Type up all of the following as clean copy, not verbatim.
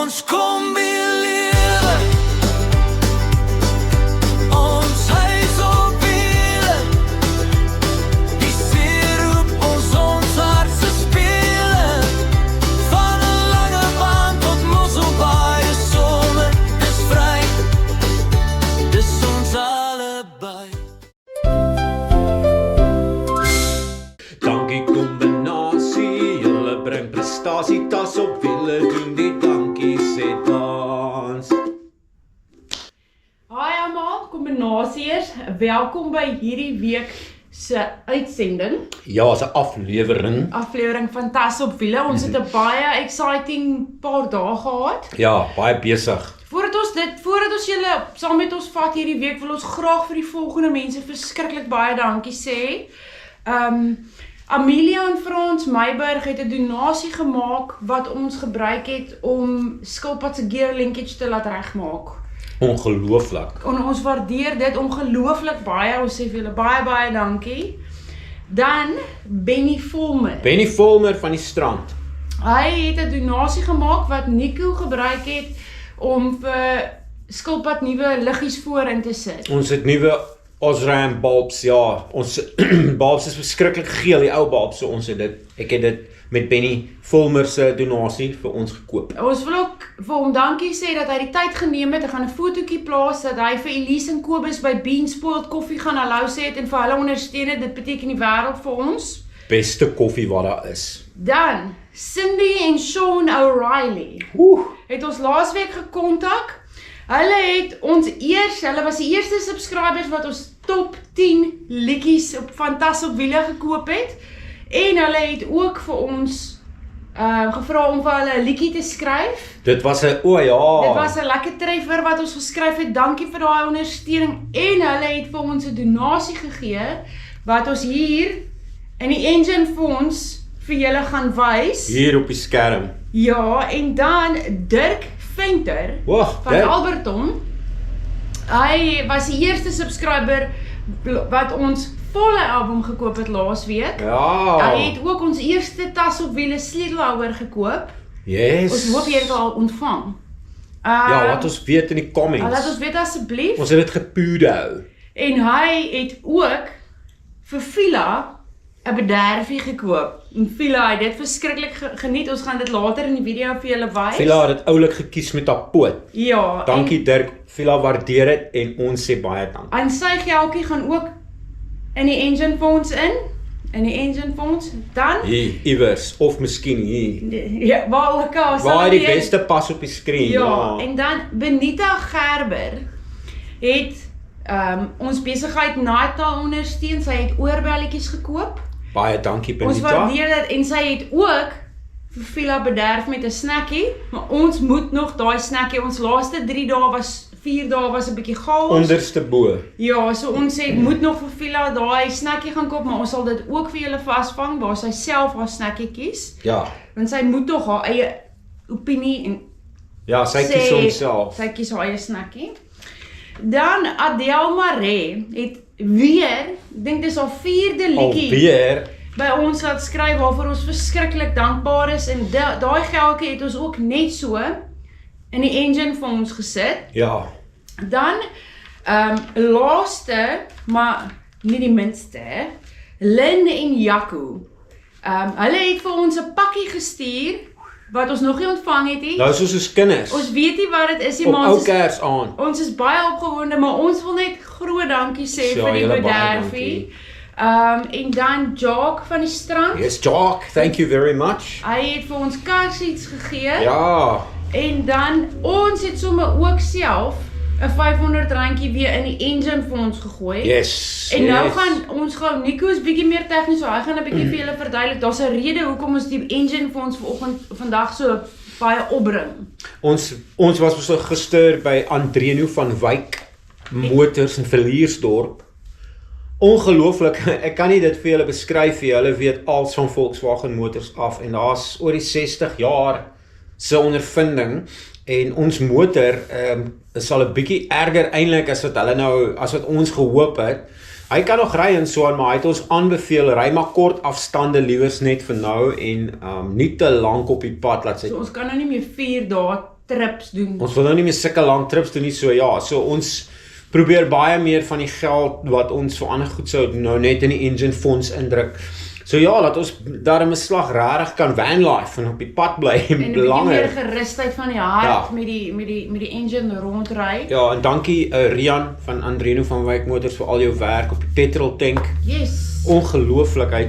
ons combineer. Ons huis op wiele, die see roep ons hartse spele. Van 'n lange baan tot Mosselbaai, die somer is vry, dis ons allebei. Dankie kombinasie, julle bring prestasie, tas op wiele, doen die dankie sê dans. Hi almal, kombinasiërs, welkom by hierdie week se uitsending, Ja, is 'n aflewering. van Tas op Wiele. Ons het 'n baie exciting paar dae gehad. Ja, baie besig. Voordat ons julle saam met ons vat hierdie week, wil ons graag vir die volgende mense verskriklik baie dankie sê. Amelia en Frans Meiburg het 'n donasie gemaak wat ons gebruik het om skilpad se gear linkage te laat regmaak. Ongelooflik. En ons waardeer dit ongelooflik baie. Ons sê vir julle baie dankie. Dan Benny Volmer. Benny Volmer van die strand. Hy het 'n donasie gemaak wat Nico gebruik het om vir skilpad nuwe liggies voorin te sit. Ons het nuwe Osram bulbs, ja. Ons bulbs is verskriklik geel, die ou bulbs, so ek het dit met Benny Volmer se donasie vir ons gekoop. Ons wil ook vir hom dankie sê dat hy die tyd geneem het. Hy gaan 'n fotootjie plaas dat hy vir Elise en Kobus by Bean Spoiled Koffie gaan hallo sê het en vir hulle ondersteun het. Dit beteken die wêreld vir ons. Beste koffie wat daar is. Dan Cindy en Sean O'Reilly het ons laasweek gekontak. Hulle was die eerste subscribers wat ons top 10 liedjies van Tas op Wiele gekoop het. En hulle het ook vir ons gevra om vir hulle 'n liedjie te skryf. Dit was 'n Dit was 'n lekker treffer wat ons geskryf het. Dankie vir daai ondersteuning. En hulle het vir ons 'n donasie gegee wat ons hier in die Engine Fonds vir julle gaan wys. Hier op die skerm. Ja, en dan Dirk Venter Wag, van Alberton. Hy was die eerste subscriber wat ons volle album gekoop het laasweek. Ja. Hy het ook ons eerste Tas op Wiele sleutelhouer gekoop. Yes. Ons hoop jy het al ontvang. Ja, laat ons weet in die comments. Laat ons weet asseblief. Ons het dit gepoedo. En hy het ook vir Vila 'n bederfie gekoop. En Vila het dit verskriklik geniet. Ons gaan dit later in die video vir julle wys. Vila het dit oulik gekies met haar poot. Ja. Dankie Dirk, Vila waardeer dit en ons sê baie dankie. En sy geldjie gaan ook in die Engine Fonds in die Engine Fonds. Dan Hier, iewers, of miskien hier. ja, waar ook al. Waar die beste pas op die skerm. Ja, en dan Benita Gerber het ons besigheid Nighttail ondersteun. Sy het oorbelletjies gekoop. Baie dankie Ons Benita. waardeer dit en sy het ook vir Vila bederf met 'n snackie, maar ons moet nog daai snackie, ons laaste 4 dae was 'n bietjie chaos. Onderste bo. Ja, so ons moet nog vir Vila daai snackie gaan koop, maar ons sal dit ook vir julle vasvang waar sy self haar snackie kies. Ja. Want sy moet tog haar eie opinie en Ja, sy kies homself. Sy kies haar eie snackie. Dan Adele Maree het weer, ek dink dis haar 4de liedjie Alweer. by ons laat skryf waarvoor ons verskriklik dankbaar is en daai geldjie het ons ook net so in die Engine vir ons gesit. Ja. Dan laaste, maar nie die minste, Lynn en Jaco. Hulle het vir ons 'n pakkie gestuur wat ons nog nie ontvang het nie. Nou is ons kinders. Ons weet nie wat dit is nie, op maar ou kers aan. ons is baie opgewonde, maar ons wil net groot dankie sê Ja, vir die julle baie bederfie. En dan Jacques van die strand. Yes, Jock, thank you very much. Hy het vir ons car seats gegee. Ja. En dan ons het sommer ook self 'n R500 weer in die Engine vir ons gegooi. Yes. En nou yes. gaan ons gou Nico's bietjie meer tegnies, so hy gaan 'n bietjie vir julle verduidelik. Daar's 'n rede hoekom ons die Engine vir ons vandag so baie opbring. Ons was so gister by Andreno van Wyk Motors in Villiersdorp. Ongelooflik, ek kan nie dit vir julle beskryf nie. Hulle weet alles van Volkswagen motors af en daar's oor die 60 jaar se ondervinding en ons motor sal 'n bietjie erger eintlik as wat ons gehoop het. Hy kan nog ry en so aan, maar hy het ons aanbeveel ry maar kort afstande liewers net vir nou en nie te lank op die pad laat sy. So ons kan nou nie meer 4 dae trips doen. Ons wil nou nie meer sulke lang trips doen nie, so ja, so ons probeer baie meer van die geld wat ons vir ander goed sou nou net in die engine fonds indruk. So ja, dat ons daarom 'n slag rarig kan vanlife en op die pad bly en En 'n bietjie langer. meer gerusheid van die hart Ja. met die engine rondry. Ja, en dankie Rian van Andreno van Wyk Motors vir al jou werk op die petrol tank. Yes. Ongelooflik. Hulle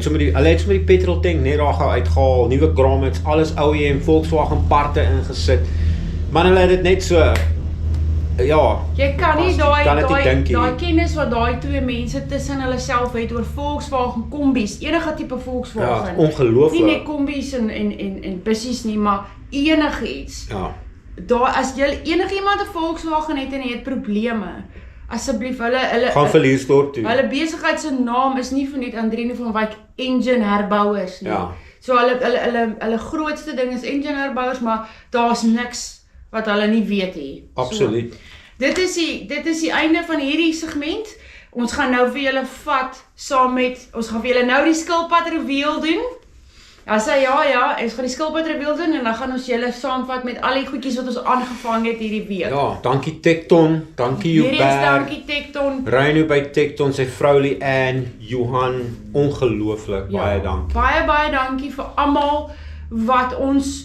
het sommer die petrol tank net daar uitgehaal, nuwe grommets, alles OEM Volkswagen parte ingesit. Man, hulle het dit net so ja. Jy kan nie kan dit nie dink nie. daai kennis wat daai twee mense tussen hulle self het oor Volkswagen kombies, enige tipe Volkswagen. Ja, ongelooflik. Nie net kombies en bussies nie, maar enigiets. Ja. Daar as jy enigiemand 'n Volkswagen het en jy het probleme, asseblief hulle Gaan verliersdorp toe. Hulle besigheid se naam is nie vir net Andreno van Wyk Engine Herbouers nie. Ja. So hulle grootste ding is engine herbouers, maar daar's niks wat hulle nie weet nie. Absoluut. So, dit is die einde van hierdie segment. Ons gaan nou vir julle vat saam met ons gaan vir julle nou die skilpad reveal doen. As hy ja, ons gaan die skilpad reveal doen en dan gaan ons julle saamvat met al die goedjies wat ons aangevang het hierdie week. Ja, dankie Tekton, dankie Weer eens Hubert. dankie Tekton. Reino by Tekton, sy vrou Lee-Ann, Johan, ongelooflik, baie dankie. Baie dankie vir almal wat ons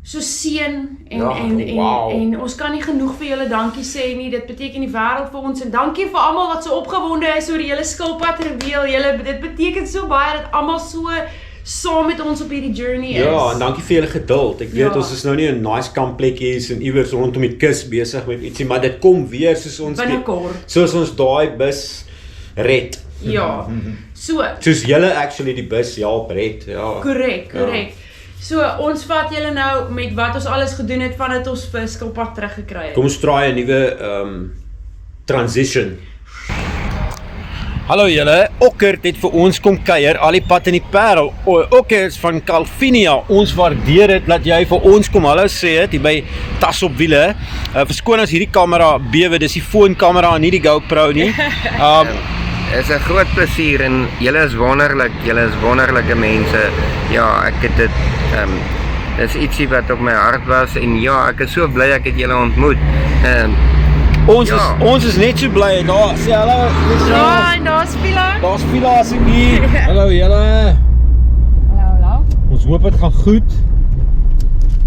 so seën en, Ja, wow. en ons kan nie genoeg vir julle dankie sê nie. Dit beteken die wêreld vir ons en dankie vir almal wat so opgewonde is oor julle skilpad reveal. Dit beteken so baie dat almal so saam met ons op hierdie journey is. Ja, en dankie vir julle geduld. Ek weet Ja. ons is nou nie in nice kampplekkies en iewers rondom die kus besig met ietsie, maar dit kom weer soos ons daai bus red. Ja. So, Soos julle actually die bus help red. Ja. korrek. So, ons vat julle nou met wat ons alles gedoen het vandat ons vir skilpad teruggekry het. Kom ons draai 'n nuwe transition. Hallo julle, Okkert het vir ons kom kuier, al die pad in die Parel. Okkert van Calvinia, ons waardeer dit dat jy vir ons kom hallo sê het hier by Tas op Wiele. Verskoon as hierdie kamera bewe, dis die foonkamera en nie die GoPro nie. Dit is 'n groot plesier en julle is wonderlike mense. Ja, ek het dit dis ietsie wat op my hart was en ja, ek is so bly ek het julle ontmoet. Ons is net so bly. Daar sê hallo. Ja, en daar's Pila. Daar's Pila's hier. Hallo julle. Hallo. Ons hoop dit gaan goed.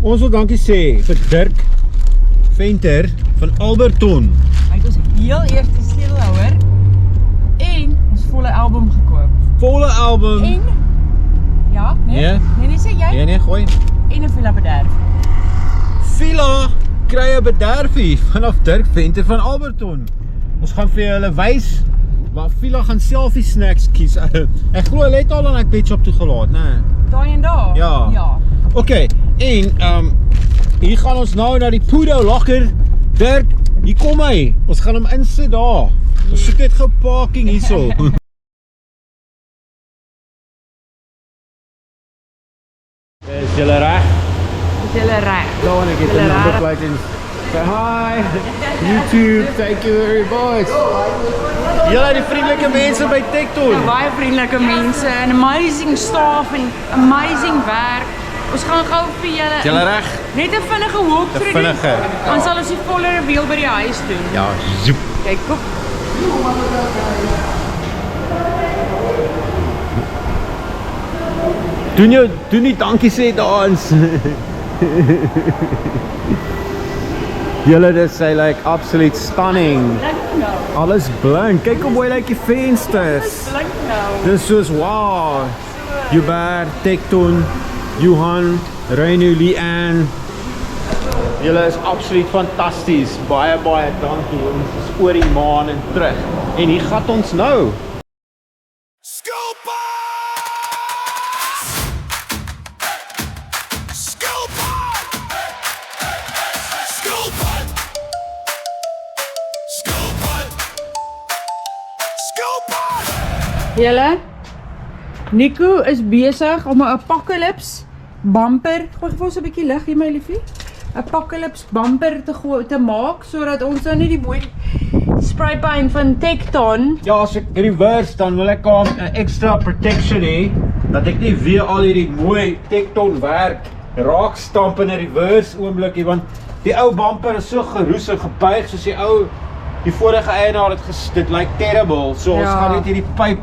Ons wil dankie sê vir Dirk Venter van Alberton. Hy het ons heel eerste sleutelhouer en ons volle album gekoop. Volle album. En ja, Nee. Nee, sê jy? Nee, gooi. En 'n villa bederf. Villa kry 'n bederfie vanaf Dirk Venter van Alberton. Ons gaan vir julle wys waar Villa gaan selfie snacks kies. Ek glo hy het al aan 'n pet shop toe gelaat, né? Daai en daar. Ja. Ja. Okay, en hier gaan ons nou na die Pudo locker. Dirk, hier kom hy. Ons gaan hom insit daar. Ons soek net gou parking hierso. Is julle reg? Is julle reg? Go on and get the Julle number reg. plate and say hi. YouTube, thank you very much. Julle die vriendelike mense by Tekton. Baie vriendelike mense, 'n amazing staff en amazing werk. Ons gaan gou vir julle Julle reg? net 'n vinnige walkthrough Een vinnige, doen. Ons sal ons die volle reveal by die huis doen. Ja, zoep. Kyk, kom. Doen nie dankie sê dans. Julle, dit sê like absolute stunning. Blink nou. Alles blink. Kyk hoe mooi lyk die vensters. Blink nou. Dis soos wow. Hubert, Tekton, Johan, Reino, Lee-Ann. Julle is absoluut fantasties. Baie dankie. Ons is oor die maan en terug. En hier gaan ons nou. Julle, Nico is besig om 'n apocalypse bumper, gooi vir ons 'n bietjie lig hier my liefie. Apocalypse bumper te maak sodat ons nou nie die mooi spray paint van Tekton. Ja, as ek reverse dan wil ek 'n extra protection hê dat ek nie weer al hierdie mooi Tekton werk raak stamp in 'n reverse oomblikie want Die ou bumper is so geroes en gebuig soos die vorige eienaar het dit lyk terrible. So ons gaan net hierdie pyp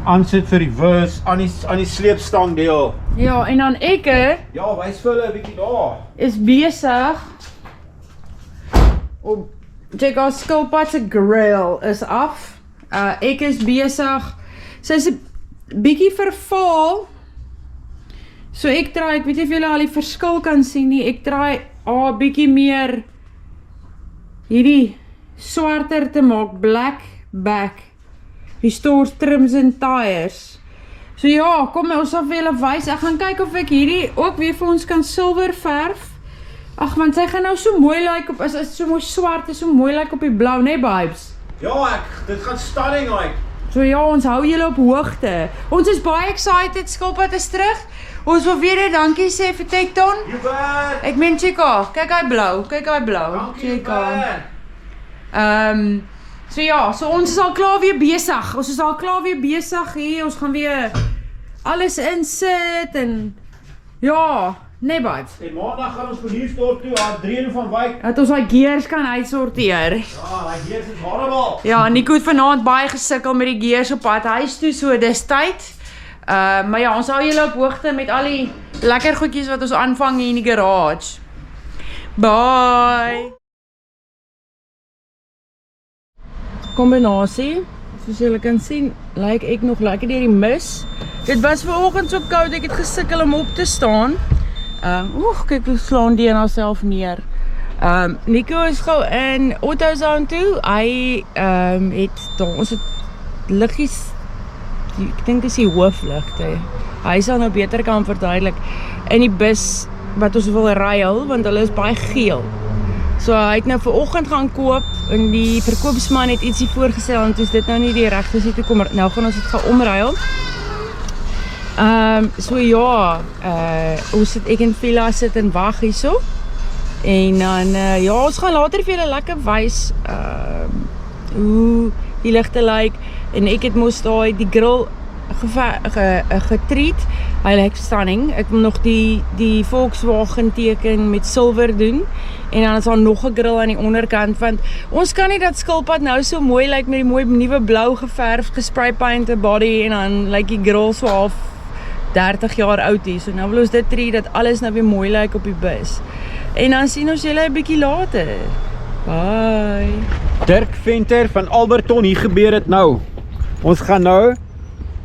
aansit vir reverse aan die sleepstang deel. Ja, en dan ek Ja, wys vir hulle 'n bietjie daar. is besig om check our skilpad se grill is af. Ek is besig. Sy's 'n bietjie vervaal. So ek weet nie of julle al die verskil kan sien nie. Ek draai 'n bietjie meer hierdie swarter te maak, black back. Restore trims and tires. So ja, kom ons sal vir julle wys. Ek gaan kyk of ek hierdie ook weer vir ons kan silwer verf. Ag, want sy gaan nou so mooi lyk op is so mooi swart, is so mooi lyk op die blou, né, babes? Ja, dit gaan stunning lyk. So ja, ons hou julle op hoogte. Ons is baie excited, Skilpad is terug. Ons wil weer dankie sê vir Tekton. You bet. Ek meen Chica, kyk hy blou, Chica. So ja, so ons is al klaar weer besig. Ons is al klaar weer besig hier. Ons gaan weer alles insit en ja, nee babes. En maandag gaan ons verhuisdorp toe, Adrian van Wyk. Dat ons daai gears kan uitsorteer. Ja, daai gears is horrible. Ja, Nico het vanaand baie gesukkel met die gears op pad huis toe, so dis tyd. Maar ja, ons hou julle op hoogte met al die lekker goedjies wat ons aanvang hier in die garage. Bye! Kombinasie, soos julle kan sien, lyk ek nog lekker deur die mis. Dit was vanoggend so koud, ek het gesukkel om op te staan. Kyk hoe slaan die en haarself neer. Nico is gou in AutoZone toe. Hy het daar ons het liggies, ek dink dis die hoofligte. Hy sal nou beter kan verduidelik in die bus wat ons wil ruil, want hulle is baie geel. So hy het nou vanoggend gaan koop en die verkoopsman het ietsie voorgestel en toe is dit nou nie die regte sy toe kom. Nou gaan ons dit gaan omruil. So ja, ons sit ek en Vila sit en wag hierso. En dan ja, ons gaan later vir julle lekker wys hoe die ligte lyk en ek het mos daai die grill getreat. Hy lyk stunning. Ek wil nog die Volkswagen teken met silwer doen en dan is daar nog 'n grill aan die onderkant want ons kan nie dat Skilpad nou so mooi lyk met die mooi nuwe blou geverf, gespray painted body en dan lyk die grill so half 30 jaar oud hier. So nou wil ons dit tree dat alles nou weer mooi lyk op die bus. En dan sien ons julle 'n bietjie later. Bye. Dirk Venter van Alberton, hier gebeur dit nou. Ons gaan nou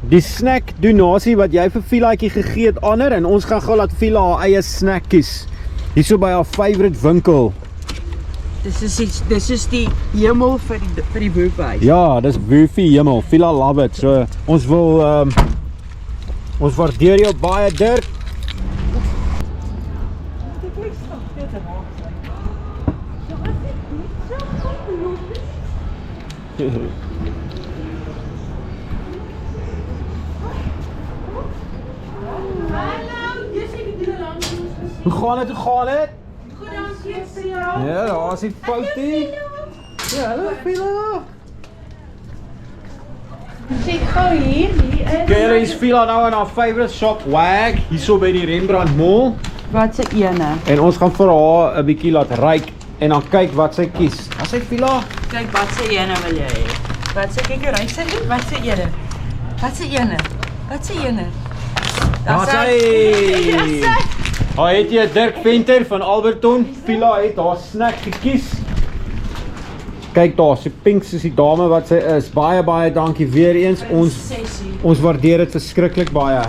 die snack donasie wat jy vir Vilaatjie gegee het ander en ons gaan gou laat Vila haar eie snack kies. Hierso by haar favourite winkel. Dis is die hemel vir die boerhuis. Ja, dis woofie hemel. Vila love it. So ons wil ons waardeer jou baie, Dirk. Hoe gaan het? Goed, dankie vir jou. Ja, daar is die foutie. Ja, hallo Vila. Kyk gou hier is. Kyk, hier is Vila nou in haar favourite shop, Wag, hierso by die Rembrandt Mall. Wat se ene? En ons gaan vir haar 'n bietjie laat ryk en dan kyk wat sy kies. Wat sê Vila? Kyk wat se ene wil jy hê? Wat se kyk hoe ryk sy? Wat se ene? Wat se ene? Wat se ene? Daar sy. Hy het jy Dirk Venter van Alberton. Vila het haar snack gekies. Kyk daar, so pink soos die dame wat sy is. Baie dankie weer eens. Ons waardeer dit verskriklik baie.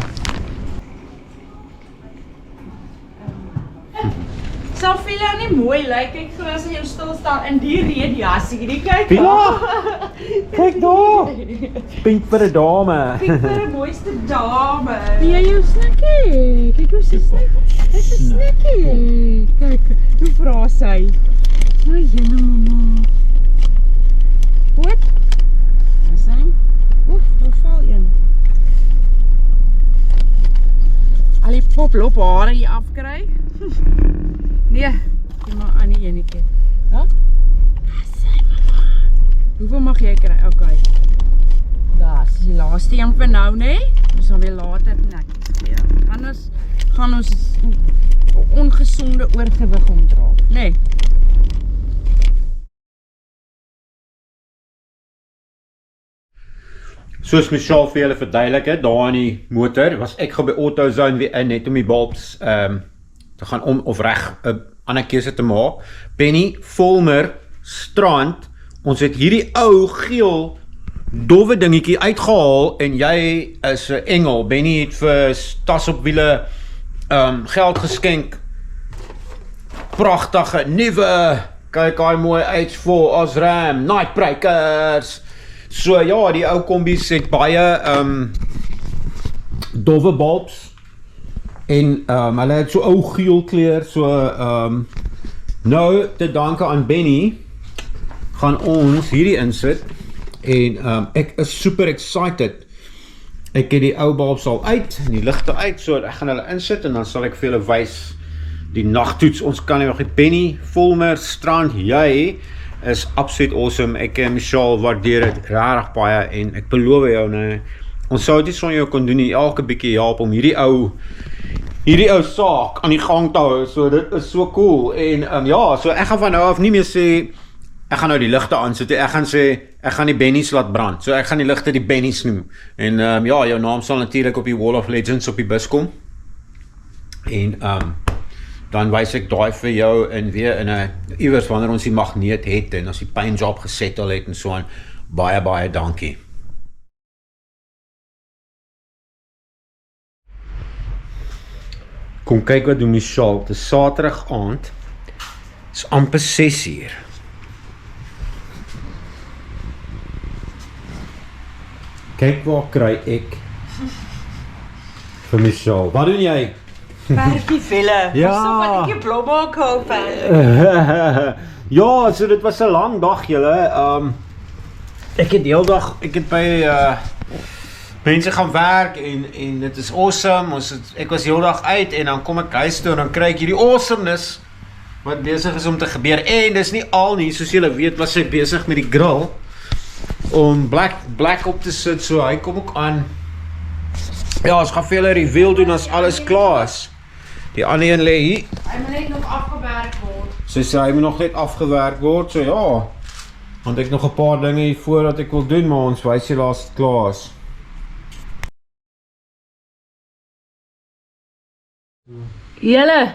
Sal Vila nie mooi lyk? Kyk gou as jy jou stil staan in die radiasie. Hierdie kyk. Vila! Kyk daar! Pink vir 'n dame. Kyk vir 'n mooiste dame. Wie jou snackie? Kyk hoe sy snack. Dis 'n snackie. Kyk, hoe vra sy? Nou jene mamma. Wat? Is hy? Oef, daar val een. Al die poplop hare hier afkry. Nee, jy maar aan die enetjie. Ja? Sy mamma. Hoeveel mag jy kry? Okay. Daar is die laaste een vir nou, né? Ons sal weer later netjies gee. Anders gaan ons ongesonde oorgewig omdra. Nee. Soos Michelle vir julle verduidelik het, daar in die motor, was ek gaan by AutoZone weer in, net om die bulbs te gaan om of reg 'n ander keuse te maak. Benny, Volmer, Strand, ons het hierdie ou geel dowwe dingetjie uitgehaal en jy is 'n engel. Benny het vir Tas op wiele geld geskenk. Pragtige nuwe, kyk hy mooi uit vir Osram, Nightbreakers. So ja, die ou kombies het baie dowwe bulbs en hulle het so ou geel kleur, so nou te danke aan Benny gaan ons hierdie insit en ek is super excited. Ek het die ou bulbs al uit en die ligte uit, so ek gaan hulle insit en dan sal ek vir julle wys die nagtoets. Ons kan nie nog die Benny, Volmer, Strand, jy is absoluut awesome. Ek en Michelle waardeer dit regtig baie en ek beloof jou, nee, ons sou dit nie sonder jou kon doen nie, elke bietjie help om hierdie ou saak aan die gang te hou, so dit is so cool en ja, so ek gaan van nou af nie meer sê ek gaan nou die ligte aansit, ek gaan sê ek gaan die Bennies laat brand, so ek gaan die ligte die Bennies noem en ja, jou naam sal natuurlik op die Wall of Legends op die bus kom en dan wys ek daai vir jou en weer in 'n iewers wanneer ons die magneet het en ons die paint job gesettle het en so aan. Baie dankie. Kom kyk wat doen Michelle, dit is Saterdag aand, is amper 6:00. Kyk waar kry ek vir Michelle. Wat doen jy? Perkie velle. Ja. So wat ek jou blomme koop. Ja, so dit was 'n lang dag julle. Ek het die hele dag, ek het by mense gaan werk en dit is awesome. Ek was die hele dag uit en dan kom ek huis toe en dan kry ek hierdie awesomeness wat besig is om te gebeur. En dis nie al nie, soos julle weet, was sy besig met die grill om black op te sit, so hy kom ook aan. Ja, ons gaan vir julle reveal doen as alles klaar is. Die ander een lê hier. Hy moet net nog afgewerk word. So sê hy moet nog net afgewerk word, so ja. Want ek nog 'n paar dinge hier voor wat ek wil doen, maar ons wys julle as dit klaar is. Julle,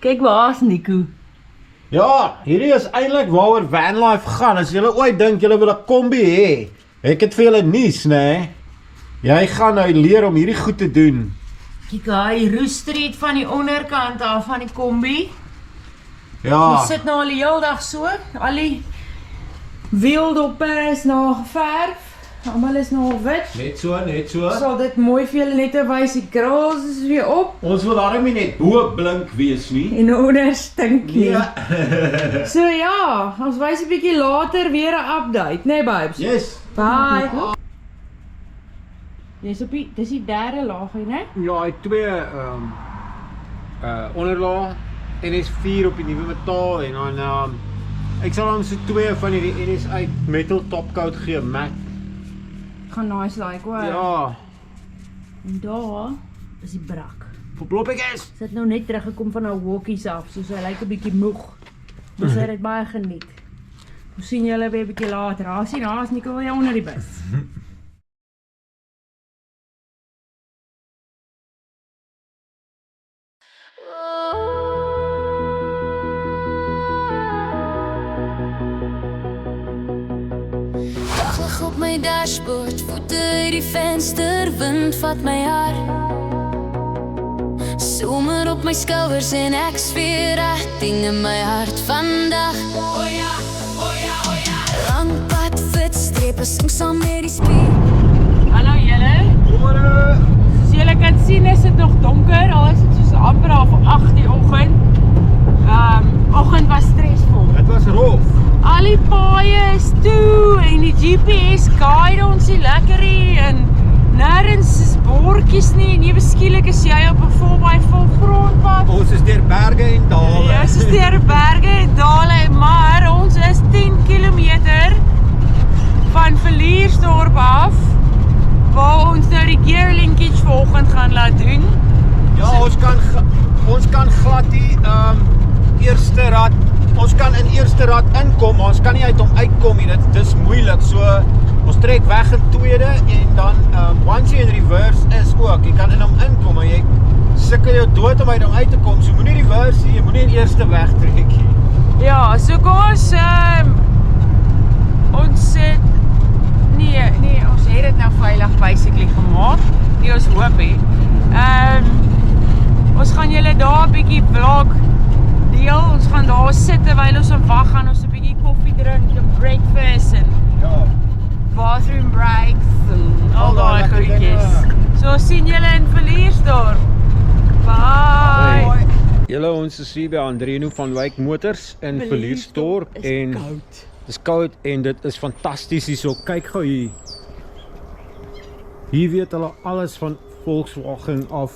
kyk waar's Nico. Ja, hierdie is eintlik waaroor vanlife gaan. As julle ooit dink julle wil 'n kombi hê, ek het vir julle nuus, né? Jy gaan nou leer om hierdie goed te doen. Kyk hy roostreet van die onderkant af van die kombi. Ja. Ons sit nou al die hele dag so, al die wieldoppe is nou geverf. Almal is nou wit. Net so. Sal dit mooi vir julle net wys, die grills is weer op Ons wil daarom nie net bo blink wees nie. en onder stink nie. Ja. So ja, ons wys 'n bietjie later weer 'n update, né babes? Yes. Bye. Dis op die, dis die derde laag, né? Ja, hy het twee onderlaag NS4 op die nuwe metaal en dan ek sal hom so twee van hierdie NS uit metal topcoat gee, matte. Gaan nice like hoor. Ja, En daar is die brak. verplop ek is. Sy het nou net teruggekom van haar walkies af, so sy lyk 'n bietjie moeg. Maar sy het dit baie geniet. Ons sien julle weer 'n bietjie later. Daar sien haas Nico wil jy onder die bus. Daglig op my dashboard, voete uit die venster, wind vat my haar. Somer op my skouers en ek sfeer ding in my hart vandag. Oh ja, oh ja, oh ja. Lang pad, fit strepe, sing saam met die spier. Hallo julle. Goeiemôre. Soos julle kan sien is dit nog donker, al is dit soos amper half 8 die oggend. Oggend was stresvol. Dit was rof. Al die paaie is toe en die GPS guide ons nie lekker nie en nêrens is bordjies nie en ewe skielik is jy op 'n vol grondpad. Ons is deur berge en dale. Ja, ons is deur berge en dale, maar ons is 10 km van Verliersdorp af waar ons nou die gear linkage vanoggend gaan laat doen. Ja, ons kan agterrad inkom, ons kan nie uit hom uitkom nie, dit is moeilik, so ons trek weg in tweede en dan once jy in reverse is ook, jy kan in hom inkom, maar jy sukkel jou dood om uit hom uit te kom, so moenie reverse nie, jy moenie in eerste wegtrek nie. Ja, so kom ons ons het nee, ons het dit nou veilig basically gemaak. Nie ons hoop hè. Ons gaan julle daar 'n bietjie vlog deel. Ons gaan daar sit terwyl ons wag, gaan ons 'n bietjie koffie drink en breakfast en Ja. bathroom breaks en al daai lekker goedjies. dinge. So sien julle in Verliersdorp. Bye. Julle, ons is hier by Andreno van Wyk Motors in Verliersdorp en koud. Dis koud en dit is fantasties hier so. Kyk gou hier. Hier weet hulle alles van Volkswagen af.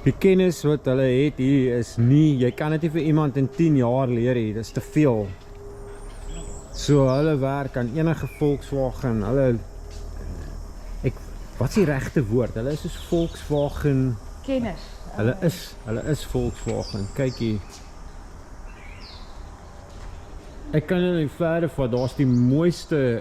Die kennis wat hulle het hier is nie, jy kan dit nie vir iemand in 10 jaar leer hier, dis te veel. So hulle werk aan enige Volkswagen, wat is die regte woord? Hulle is soos Volkswagen, Kennis. hulle is Volkswagen, kyk hier. Ek kan nou nie verder vat, daar's die mooiste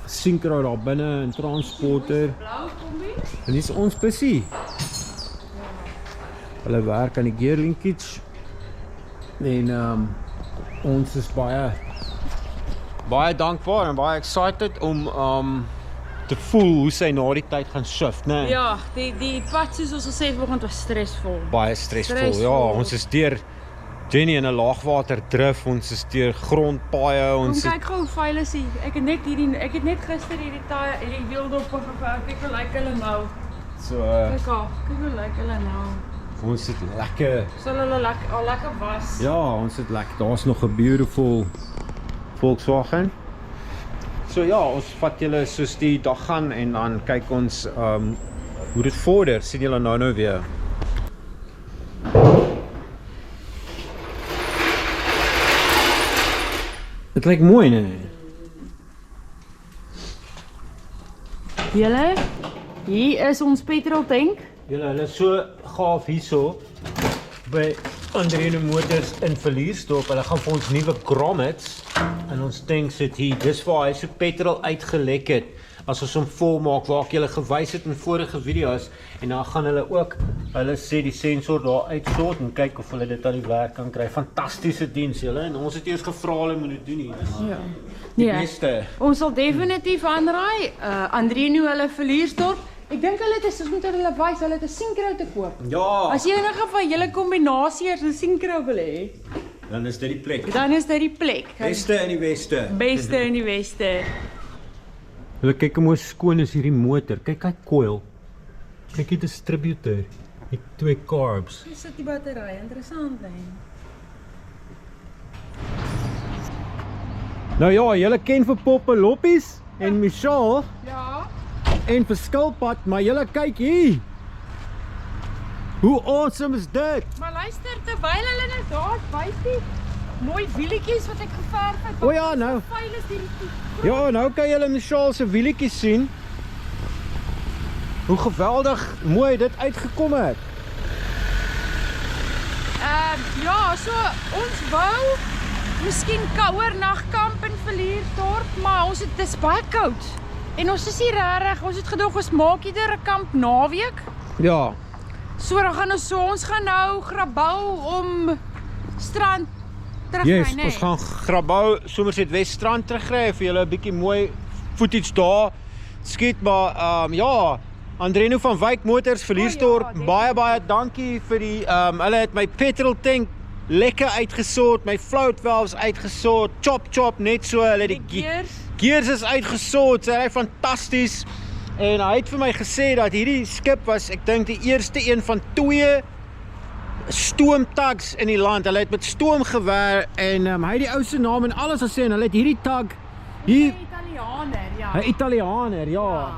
Syncro daar binne, en transporter. Blou kombi. En dis ons bussie. Hulle werk aan die gear linkage. En ons is baie dankbaar en baie excited om te voel hoe sy na die tyd gaan shift, né? Ja, die pad soos ons gesê het vanoggend was stresvol. Baie stressvol. Stressvol. Ja, ons is deur Jenny in 'n laagwater drif, ons is deur grondpaaie, Kom ons kyk gou hoe vuil is hy. Ek het net gister hierdie wieldop gevou. Kyk hoe lyk hulle nou. so Kyk hoe lyk hulle nou. ons het lekker. Sal hulle lekker was. Ja, ons het lekker. Daar's nog 'n beautiful Volkswagen. So ja, ons vat julle soos die dag gaan en dan kyk ons hoe dit vorder. Sien julle nou weer. Dit lyk mooi, né? Julle, hier is ons petrol tank. Julle, hulle is so gaaf hierso by Andreno Motors in Verliersdorp. Hulle gaan vir ons nuwe grommets en ons tank sit hier. Dis waar hy so petrol uitgelek het. As ons hom vol maak waar ek julle gewys het in vorige video's en dan gaan hulle ook, hulle sê die sensor daar uitsort en kyk of hulle dit aan die werk kan kry. Fantastiese diens julle en ons het eers gevra hulle moet dit doen hier. Ja. Die Nee, beste. ons sal definitief aanraai. Andreno hulle Verliersdorp. Ek dink hulle het ons moet hulle wys, hulle het 'n Syncro te koop. Ja, As jy enige van julle kombinasies 'n Syncro wil hê, dan is dit die plek. dan is dit die plek. Beste in die weste. Beste in die weste. Hulle kyk hoe mooi skoon is hierdie motor. Kyk hy coil. Kyk hier 'n distributor. Die twee carbs. Dis sit die battery, interessant hè. Nou ja, julle ken vir Poppe Loppies en Michelle Ja. en vir Skilpad, maar julle kyk hier. Hoe awesome is dit? Maar luister, terwyl hulle nou daar wys die mooi wielietjies wat ek geverf het. O ja, nou. Vuil is hierdie Ja, nou kan julle Michelle se wielietjies sien. Hoe geweldig mooi dit uitgekom het. Ja, so ons wou miskien kouer nagkamp in Verliersdorp, maar ons het dis baie koud. En ons is hier regtig, ons het gedog ons maak eerder 'n kamp naweek. Ja. So dan gaan ons gaan nou Grabouw om strand terug Yes, nee. ons gaan Grabouw Somerset Wesstrand terugry vir julle 'n bietjie mooi footage daar skiet, maar ja, Andreno van Wyk Motors Verliersdorp, O ja, baie dankie vir die hulle het my petrol tank lekker uitgesort, my float valves uitgesort, chop net so, hulle het die gears is uitgesort, sy ry fantasties. En hy het vir my gesê dat hierdie skip was, ek dink die eerste een van 2 stoomtugs in die land. Hulle het met stoom gewerk en hy het die ou se naam en alles gesê en hulle het hierdie tug hier, Italianer, ja. 'n Italianer, ja.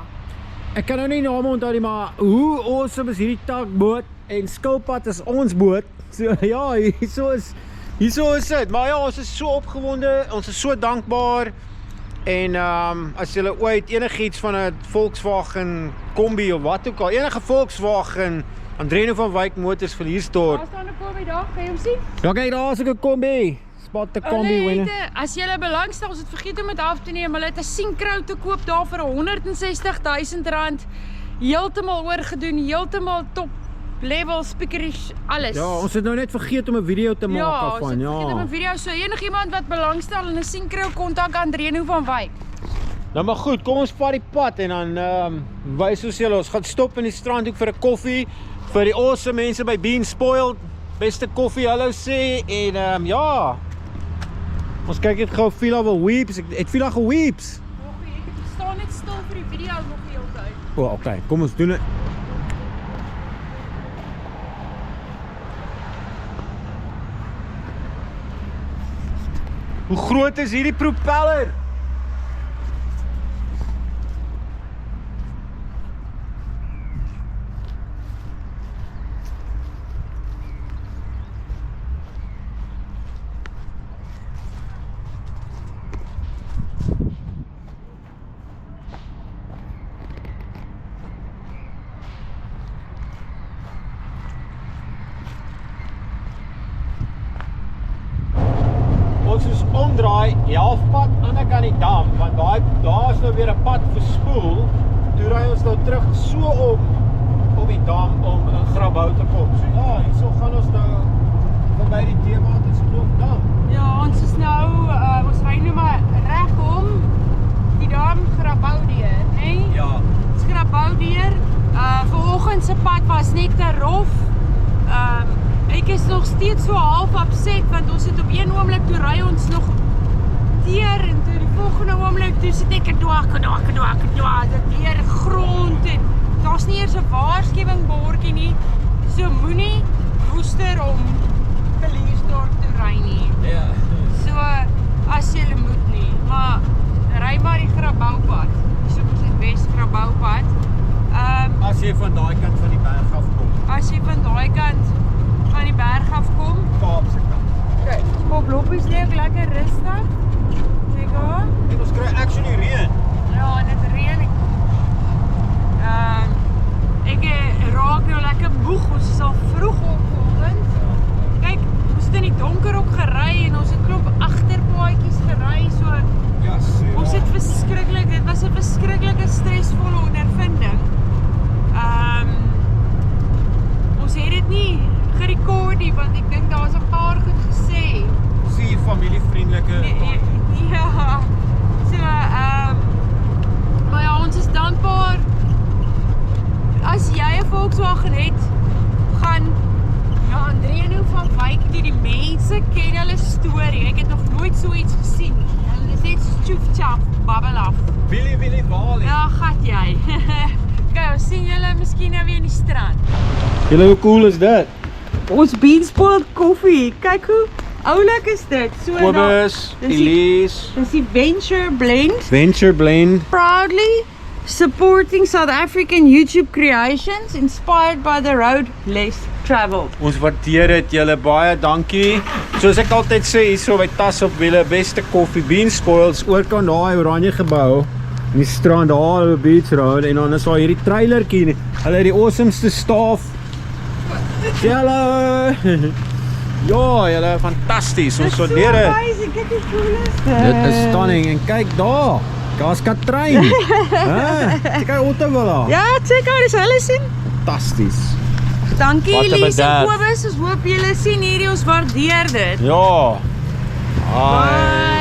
Ek kan nou nie name onthou nie, maar hoe awesome is hierdie tugboot en Skilpad is ons boot. So ja, hierso is dit. Maar ja, ons is so opgewonde, ons is so dankbaar. En as julle ooit enigiets van 'n Volkswagen Kombi of wat ook al, enige Volkswagen Andreno van Wyk Motors Verliersdorp. Daar staan 'n kombi daar, kan jy hom sien? Ja, kyk, daar is ook 'n kombi. Spot 'n kombi Hulle winne. het, as jy belangstel, ons het vergeet om dit af te neem. Hulle het 'n Syncro te koop daar vir R160,000. Heeltemal oorgedoen, heeltemal top level speakerish, alles. Ja, ons het nou net vergeet om 'n video te maak ons daarvan. het vergeet om 'n video. So enigiemand wat belangstel in 'n Syncro, kontak Andreno van Wyk. Nou maar goed, kom ons vat die pad en dan wys ons julle, ons gaan stop in die strandhoek vir 'n koffie vir die awesome mense by Bean Spoiled. Beste koffie hallo sê en ja. Ons kyk net gou Fila wil weeps. Het Fila geweeps? Ek staan net stil vir die video nog die hele tyd. O, okay, kom ons doen dit. Hoe groot is hierdie propeller? Ons is omdraai, die halfpad aan die kant die dam, want daar is nou weer 'n pad verspoel. Toe ry ons nou terug so op die dam om in Grabouw te kom. So ja, hierso gaan ons nou verby die Theewaterskloof dam. Ja, ons is nou, ons ry nou maar regom die dam Grabouw deur, né? Ja. Ons Grabouw deur. Vanoggend se pad was net te rof. Ek is nog steeds so half upset want ons het op een oomblik toe ry ons nog teer en toe die volgende oomblik toe sit ek deur grond en daar's nie eers 'n waarskuwingbordjie nie. So moenie woester om Verliersdorp toe ry nie. Ja. So as jy moet nie, maar ry maar die Grabouwpad. Dis op die Wes Grabouwpad. As jy van daai kant van die berg af kom. As jy van daai kant van die berg af kom, Kaapse kant. kyk, Poploppies lê ook lekker rustig. Kyk daar. En ons kry actually reën. Ja, en dit reën. Ek raak nou lekker moeg. Ons is al vroeg op vanoggend. Kyk, ons het in die donker ook gery en ons het klop agterpaadjies gery. So Ja, so. ons het verskriklik, dit was 'n verskriklike stresvolle ondervinding. Ons het dit nie gerekord nie want ek dink daar's 'n paar goed gesê. Sien familievriendelike. Ja. So, maar ja, ons is dankbaar. As jy 'n Volkswagen het, gaan Andreno van Wyk toe. Die mense ken hulle storie. Ek het nog nooit so iets gesien. Hulle is net tjoef-tjaf, babbel af. Willie Wally. Ja, gat jy. Kyk, sien julle miskien nou weer in die strand. Julle, hoe cool is dit? Ons Bean Spoiled koffie. Kyk hoe oulik is dit. So Kobus, dis die- Elise, Dis die Venture Blend. Venture Blend. Proudly supporting South African YouTube creations inspired by the road less traveled. Ons waardeer dit julle baie, dankie. Soos ek altyd sê, hierso by Tas op Wiele, beste koffie, Bean Spoils, oorkant daai oranje gebou, in die strand daar op Beach Road, en dan is daar hierdie trailertjie, hulle het die awesomeste staaf. Julle! Ja, julle, fantasties, ons waardeer dit. Amazing, kyk hoe cool is dit. Dit is stunning, en kyk daar, daar's Katrein. Kyk hy Ottawilla. Ja, check out, dis hulle sien. Fantasties. Dankie Wat 'n Elise en bederf. Kobus, ons hoop julle sien hierdie, ons waardeer dit. Ja. Ai.